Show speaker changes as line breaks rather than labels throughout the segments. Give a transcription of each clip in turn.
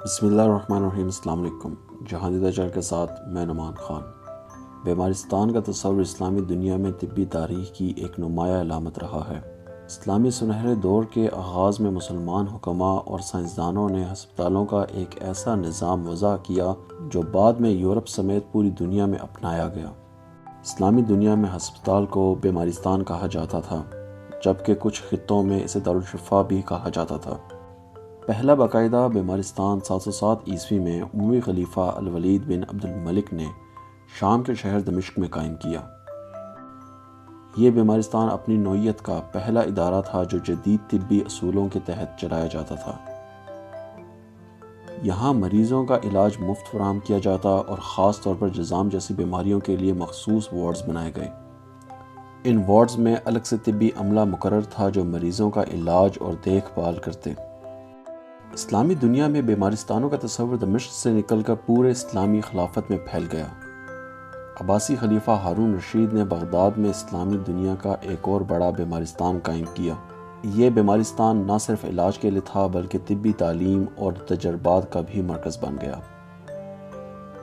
بسم اللہ الرحمن الرحیم۔ السلام علیکم۔ جہاندیدہ چینل کے ساتھ میں نعمان خان۔ بیمارستان کا تصور اسلامی دنیا میں طبی تاریخ کی ایک نمایاں علامت رہا ہے۔ اسلامی سنہرے دور کے آغاز میں مسلمان حکماء اور سائنسدانوں نے ہسپتالوں کا ایک ایسا نظام وضع کیا جو بعد میں یورپ سمیت پوری دنیا میں اپنایا گیا۔ اسلامی دنیا میں ہسپتال کو بیمارستان کہا جاتا تھا، جبکہ کچھ خطوں میں اسے دارالشفا بھی کہا جاتا تھا۔ پہلا باقاعدہ بیمارستان 707 عیسوی میں اموی خلیفہ الولید بن عبد الملک نے شام کے شہر دمشق میں قائم کیا۔ یہ بیمارستان اپنی نوعیت کا پہلا ادارہ تھا جو جدید طبی اصولوں کے تحت چلایا جاتا تھا۔ یہاں مریضوں کا علاج مفت فراہم کیا جاتا اور خاص طور پر جذام جیسی بیماریوں کے لیے مخصوص وارڈز بنائے گئے۔ ان وارڈز میں الگ سے طبی عملہ مقرر تھا جو مریضوں کا علاج اور دیکھ بھال کرتے۔ اسلامی دنیا میں بیمارستانوں کا تصور دمشق سے نکل کر پورے اسلامی خلافت میں پھیل گیا۔ عباسی خلیفہ ہارون رشید نے بغداد میں اسلامی دنیا کا ایک اور بڑا بیمارستان قائم کیا۔ یہ بیمارستان نہ صرف علاج کے لیے تھا بلکہ طبی تعلیم اور تجربات کا بھی مرکز بن گیا۔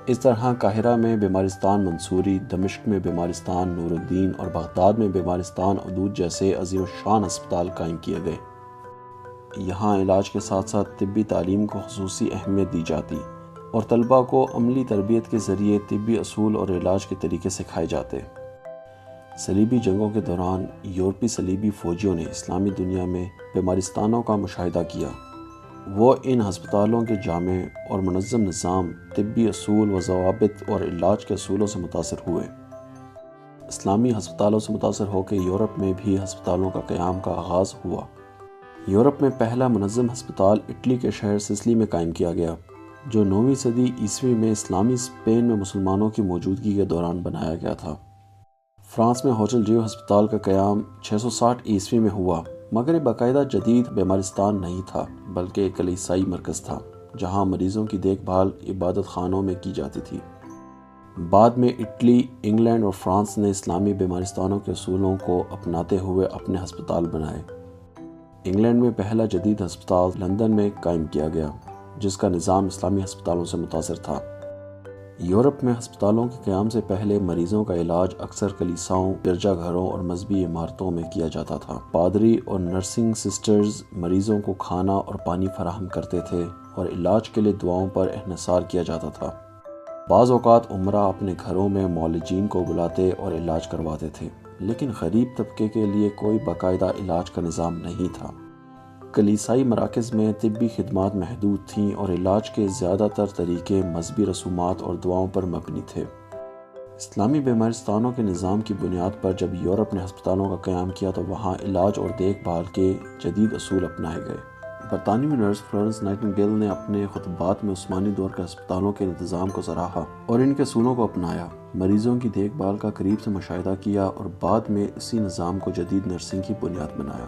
اس طرح قاہرہ میں بیمارستان منصوری، دمشق میں بیمارستان نور الدین اور بغداد میں بیمارستان عدود جیسے عظیم الشان ہسپتال قائم کیے گئے۔ یہاں علاج کے ساتھ ساتھ طبی تعلیم کو خصوصی اہمیت دی جاتی اور طلباء کو عملی تربیت کے ذریعے طبی اصول اور علاج کے طریقے سکھائے جاتے۔ صلیبی جنگوں کے دوران یورپی صلیبی فوجیوں نے اسلامی دنیا میں بیمارستانوں کا مشاہدہ کیا۔ وہ ان ہسپتالوں کے جامع اور منظم نظام، طبی اصول و ضوابط اور علاج کے اصولوں سے متاثر ہوئے۔ اسلامی ہسپتالوں سے متاثر ہو کے یورپ میں بھی ہسپتالوں کا قیام کا آغاز ہوا۔ یورپ میں پہلا منظم ہسپتال اٹلی کے شہر سسلی میں قائم کیا گیا، جو 9ویں صدی عیسوی میں اسلامی اسپین میں مسلمانوں کی موجودگی کے دوران بنایا گیا تھا۔ فرانس میں ہوٹل ڈیو ہسپتال کا قیام 660 عیسوی میں ہوا، مگر یہ باقاعدہ جدید بیمارستان نہیں تھا بلکہ ایک کلیسائی مرکز تھا جہاں مریضوں کی دیکھ بھال عبادت خانوں میں کی جاتی تھی۔ بعد میں اٹلی، انگلینڈ اور فرانس نے اسلامی بیمارستانوں کے اصولوں کو اپناتے ہوئے اپنے ہسپتال بنائے۔ انگلینڈ میں پہلا جدید ہسپتال لندن میں قائم کیا گیا، جس کا نظام اسلامی ہسپتالوں سے متاثر تھا۔ یورپ میں ہسپتالوں کے قیام سے پہلے مریضوں کا علاج اکثر کلیساؤں، گرجا گھروں اور مذہبی عمارتوں میں کیا جاتا تھا۔ پادری اور نرسنگ سسٹرز مریضوں کو کھانا اور پانی فراہم کرتے تھے اور علاج کے لیے دعاؤں پر انحصار کیا جاتا تھا۔ بعض اوقات عمرہ اپنے گھروں میں معالجین کو بلاتے اور علاج کرواتے تھے، لیکن غریب طبقے کے لیے کوئی باقاعدہ علاج کا نظام نہیں تھا۔ کلیسائی مراکز میں طبی خدمات محدود تھیں اور علاج کے زیادہ تر طریقے مذہبی رسومات اور دعاؤں پر مبنی تھے۔ اسلامی بیمارستانوں کے نظام کی بنیاد پر جب یورپ نے ہسپتالوں کا قیام کیا تو وہاں علاج اور دیکھ بھال کے جدید اصول اپنائے گئے۔ برطانوی نرس فلورنس نائٹنگیل نے اپنے خطبات میں عثمانی دور کے ہسپتالوں کے انتظام کو سراہا اور ان کے اصولوں کو اپنایا، مریضوں کی دیکھ بھال کا قریب سے مشاہدہ کیا اور بعد میں اسی نظام کو جدید نرسنگ کی بنیاد بنایا۔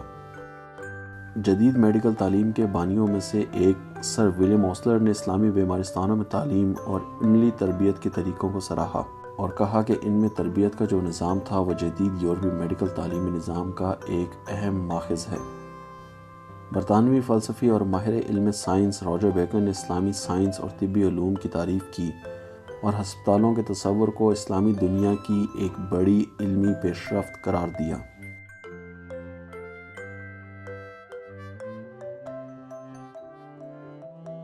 جدید میڈیکل تعلیم کے بانیوں میں سے ایک سر ولیم اوسلر نے اسلامی بیمارستانوں میں تعلیم اور عملی تربیت کے طریقوں کو سراہا اور کہا کہ ان میں تربیت کا جو نظام تھا وہ جدید یورپی میڈیکل تعلیمی نظام کا ایک اہم ماخذ ہے۔ برطانوی فلسفی اور ماہر علم سائنس راجر بیکن نے اسلامی سائنس اور طبی علوم کی تعریف کی اور ہسپتالوں کے تصور کو اسلامی دنیا کی ایک بڑی علمی پیش رفت قرار دیا۔